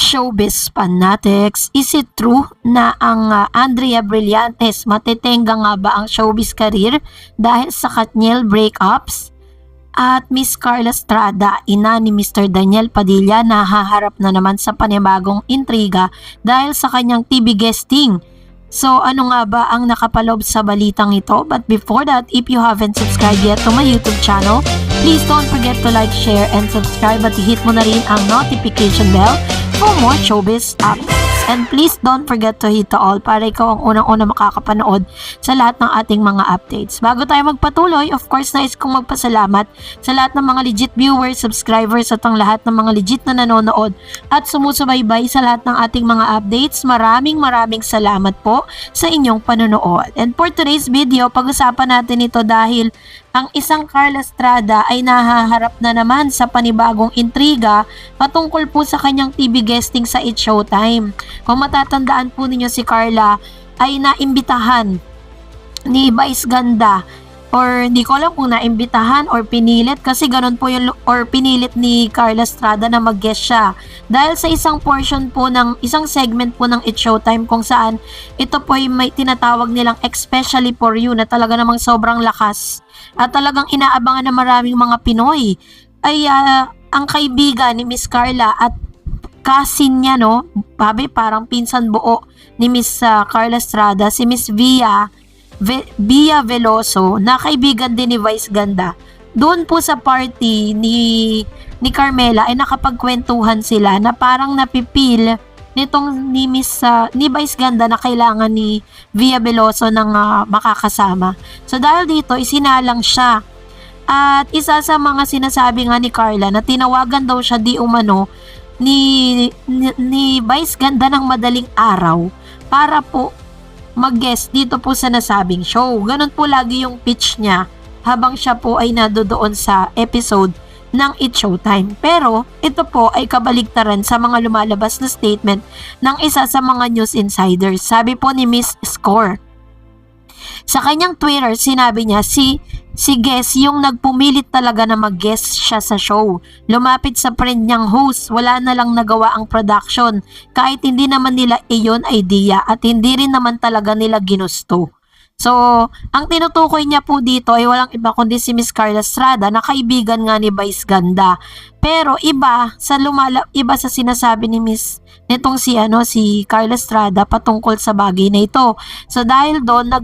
Showbiz fanatics, is it true na ang Andrea Brillantes matitenga nga ba ang showbiz career dahil sa Katniel breakups? At Miss Carla Estrada, ina ni Mr. Daniel Padilla, nahaharap na naman sa panibagong intriga dahil sa kanyang TV guesting. So ano nga ba ang nakapaloob sa balitang ito? But before that, if you haven't subscribed yet to my YouTube channel, please don't forget to like, share, and subscribe at hit mo na rin ang notification bell for more showbiz updates. And please don't forget to hit the all para ikaw ang unang-una makakapanood sa lahat ng ating mga updates. Bago tayo magpatuloy, of course, nais kong magpasalamat sa lahat ng mga legit viewers, subscribers at ang lahat ng mga legit na nanonood at sumusubaybay sa lahat ng ating mga updates. Maraming salamat po sa inyong panonood. And for today's video, pag-usapan natin ito dahil ang isang Carla Estrada ay nahaharap na naman sa panibagong intriga patungkol po sa kanyang TV guesting sa It's Showtime. Kung matatandaan po ninyo, si Carla ay naimbitahan ni Vice Ganda, or hindi ko alam kung naimbitahan or pinilit, kasi ganun po yung, or pinilit ni Carla Estrada na mag-guest siya dahil sa isang portion po ng isang segment po ng It's Showtime kung saan ito po ay may tinatawag nilang Especially For You na talaga namang sobrang lakas at talagang inaabangan ng maraming mga Pinoy. Ay ang kaibigan ni Miss Carla at cousin niya, no, parang pinsan buo ni Miss Carla Estrada, si Miss Via Veloso, na kaibigan din ni Vice Ganda. Doon po sa party ni Carmela ay nakapagkwentuhan sila na parang napipil nitong ni Vice Ganda na kailangan ni Via Veloso ng makakasama. So dahil dito, isinalang siya. At isa sa mga sinasabi nga ni Carla na tinawagan daw siya di umano ni Vice Ganda ng madaling araw para po mag-guest dito po sa nasabing show. Ganun po lagi yung pitch niya habang siya po ay nadodoon sa episode ng It's Showtime. Pero ito po ay kabaligtaran sa mga lumalabas na statement ng isa sa mga news insiders. Sabi po ni Miss Score sa kanyang Twitter, sinabi niya si Guess yung nagpumilit talaga na mag-guest siya sa show. Lumapit sa friend niyang host, wala na lang nagawa ang production kahit hindi naman nila iyon idea at hindi rin naman talaga nila ginusto. So, ang tinutukoy niya po dito ay walang iba kundi si Miss Carla Estrada na kaibigan nga ni Vice Ganda. Pero iba sa sinasabi ni Miss nitong si Carla Estrada patungkol sa bagay na ito. So dahil doon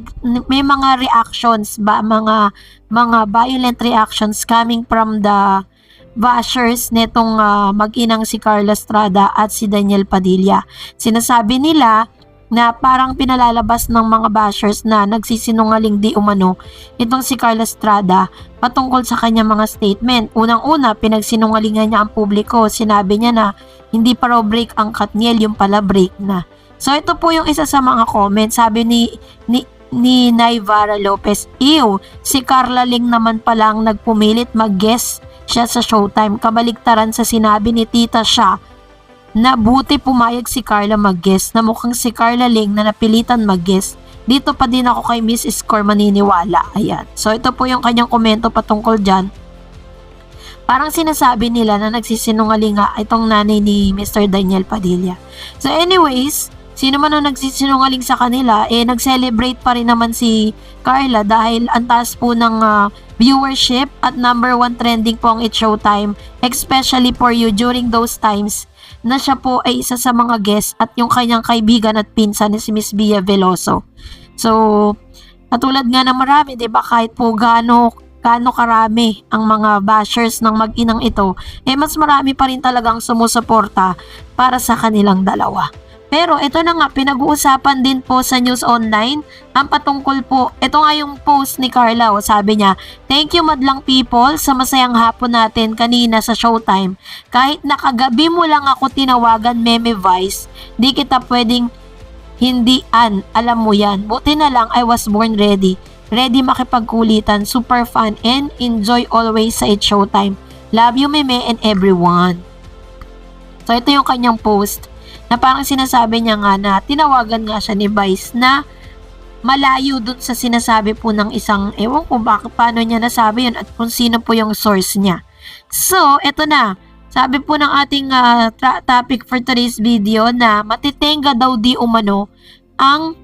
may mga reactions mga violent reactions coming from the bashers netong mag-inang si Carla Estrada at si Daniel Padilla. Sinasabi nila na parang pinalalabas ng mga bashers na nagsisinungaling di umano itong si Carla Estrada patungkol sa kanyang mga statement. Unang-una, pinagsinungalingan niya ang publiko. Sinabi niya na hindi pa raw break ang Katniel, yung pala break na. So ito po yung isa sa mga comments. Sabi ni Naivara Lopez, "Ew, si Carla Ling naman palang nagpumilit mag-guest siya sa Showtime. Kabaligtaran sa sinabi ni Tita siya na buti pumayag si Carla mag-guest, na mukhang si Carla Ling na napilitan mag-guest. Dito pa din ako kay Miss Score maniniwala." Ayan. So ito po yung kanyang komento patungkol dyan. Parang sinasabi nila na nagsisinungaling nga itong nanay ni Mr. Daniel Padilla. So anyways, sino man ang nagsisinungaling sa kanila, nag-celebrate pa rin naman si Carla dahil ang taas po ng viewership at #1 trending po ang It's Showtime, Especially For You, during those times na siya po ay isa sa mga guests at yung kanyang kaibigan at pinsan ni si Miss Via Veloso. So, katulad nga ng marami, diba, kahit po gaano karami ang mga bashers ng mag-inang ito, mas marami pa rin talagang sumusuporta para sa kanilang dalawa. Pero ito na nga, pinag-uusapan din po sa news online ang patungkol po. Ito nga yung post ni Carla. Sabi niya, "Thank you madlang people sa masayang hapon natin kanina sa Showtime. Kahit nakagabi mo lang ako tinawagan, Meme Vice, di kita pwedeng hindian. Alam mo yan. Buti na lang I was born ready. Ready makipagkulitan. Super fun and enjoy always sa It's Showtime. Love you, Meme, and everyone." So ito yung kanyang post na parang sinasabi niya nga na tinawagan nga siya ni Vice na malayo dun sa sinasabi po ng isang, ewan ko paano niya nasabi yun at kung sino po yung source niya. So, eto na. Sabi po ng ating topic for today's video na matitenga daw di umano ang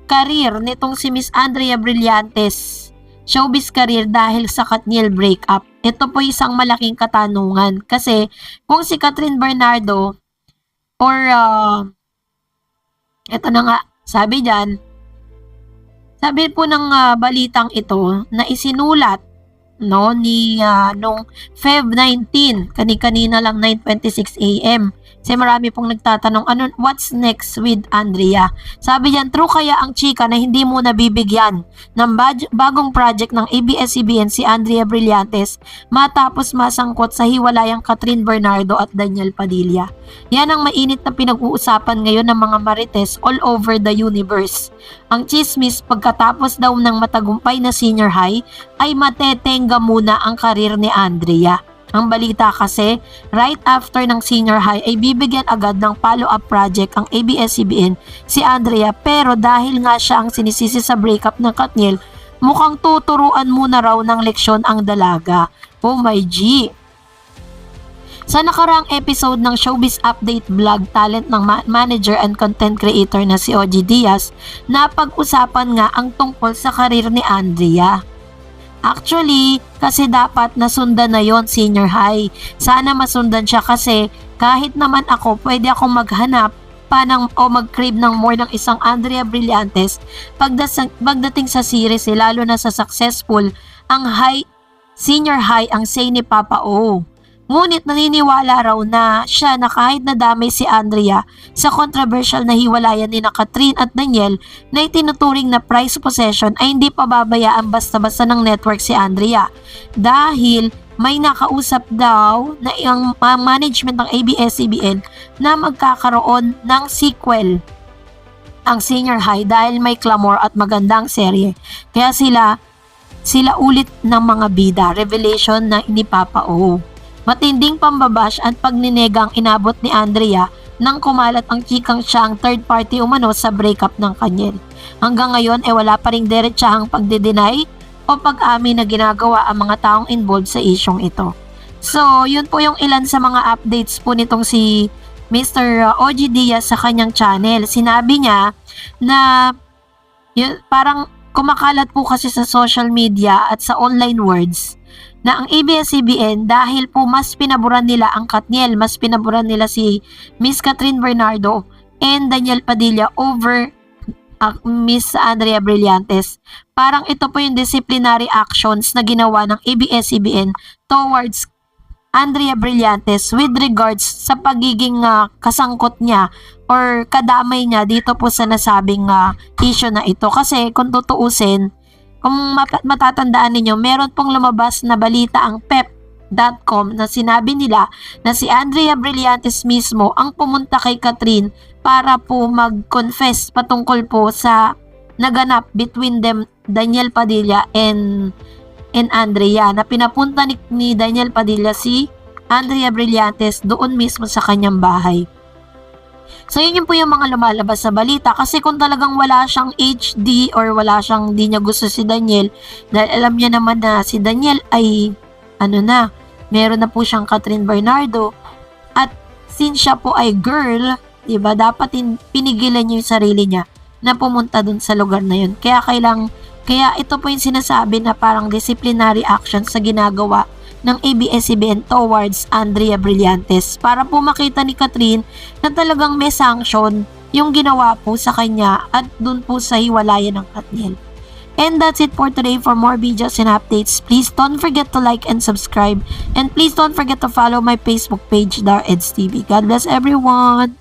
career nitong si Miss Andrea Brillantes, showbiz career dahil sa Katniel breakup. Ito po isang malaking katanungan kasi kung si Catherine Bernardo or ito na nga, sabi po ng balitang ito na isinulat ni nung Feb 19, kanina lang 9:26 AM. Kasi marami pong nagtatanong, what's next with Andrea? Sabi diyan, true kaya ang chika na hindi mo nabibigyan ng bagong project ng ABS-CBN si Andrea Brillantes matapos masangkot sa hiwalayang Catherine Bernardo at Daniel Padilla? Yan ang mainit na pinag-uusapan ngayon ng mga marites all over the universe. Ang chismis, pagkatapos daw ng matagumpay na senior high, ay matetenga muna ang karir ni Andrea. Ang balita kasi, right after ng senior high ay bibigyan agad ng follow-up project ang ABS-CBN si Andrea, pero dahil nga siya ang sinisisi sa breakup ng Katniel, mukhang tuturuan muna raw ng leksyon ang dalaga. Oh my G! Sa nakaraang episode ng Showbiz Update vlog, talent ng manager and content creator na si OG Diaz, napag-usapan nga ang tungkol sa karir ni Andrea. Actually, kasi dapat nasundan na yon senior high. Sana masundan siya kasi kahit naman ako, pwede akong maghanap pa o mag-crave ng more ng isang Andrea Brillantes pagdating sa series, lalo na sa successful ang senior high ang say ni Papa O. Ngunit naniniwala raw na siya na kahit nadamay si Andrea sa controversial na hiwalayan ni Catherine at Daniel na itinuturing na prized possession ay hindi pababayaan basta-basta ng network si Andrea. Dahil may nakausap daw na ang management ng ABS-CBN na magkakaroon ng sequel ang senior high dahil may clamor at magandang serye. Kaya sila ulit ng mga bida, revelation na ni Papa O. Matinding pambabash at pagninega ang inabot ni Andrea nang kumalat ang chikang siya ang third party umano sa breakup ng Katniel. Hanggang ngayon wala pa ring diretsahang pagde-deny o pag-amin na ginagawa ang mga taong involved sa isyong ito. So, yun po yung ilan sa mga updates po nitong si Mr. OG Diaz sa kanyang channel. Sinabi niya na parang kumakalat po kasi sa social media at sa online words na ang ABS-CBN dahil po mas pinaboran nila ang Katniel, mas pinaboran nila si Miss Catherine Bernardo and Daniel Padilla over Miss Andrea Brillantes. Parang ito po yung disciplinary actions na ginawa ng ABS-CBN towards Andrea Brillantes with regards sa pagiging kasangkot niya or kadamay niya dito po sa nasabing issue na ito. Kasi kung tutuusin, kung matatandaan ninyo, meron pong lumabas na balita ang pep.com na sinabi nila na si Andrea Brillantes mismo ang pumunta kay Catherine para po mag-confess patungkol po sa naganap between them, Daniel Padilla and Andrea, na pinapunta ni Daniel Padilla si Andrea Brillantes doon mismo sa kanyang bahay. So yun po yung mga lumalabas sa balita kasi kung talagang wala siyang HD or wala siyang di niya gusto si Daniel, dahil alam niya naman na si Daniel ay meron na po siyang Catherine Bernardo at since siya po ay girl, diba, dapat pinigilan niya yung sarili niya na pumunta dun sa lugar na yun. Kaya ito po yung sinasabi na parang disciplinary actions sa ginagawa ng ABS-CBN towards Andrea Brillantes para po makita ni Catherine na talagang may sanction yung ginawa po sa kanya at dun po sa hiwalayan ng Katniel. And that's it for today. For more videos and updates, please don't forget to like and subscribe, and please don't forget to follow my Facebook page, Dar Eds TV. God bless everyone!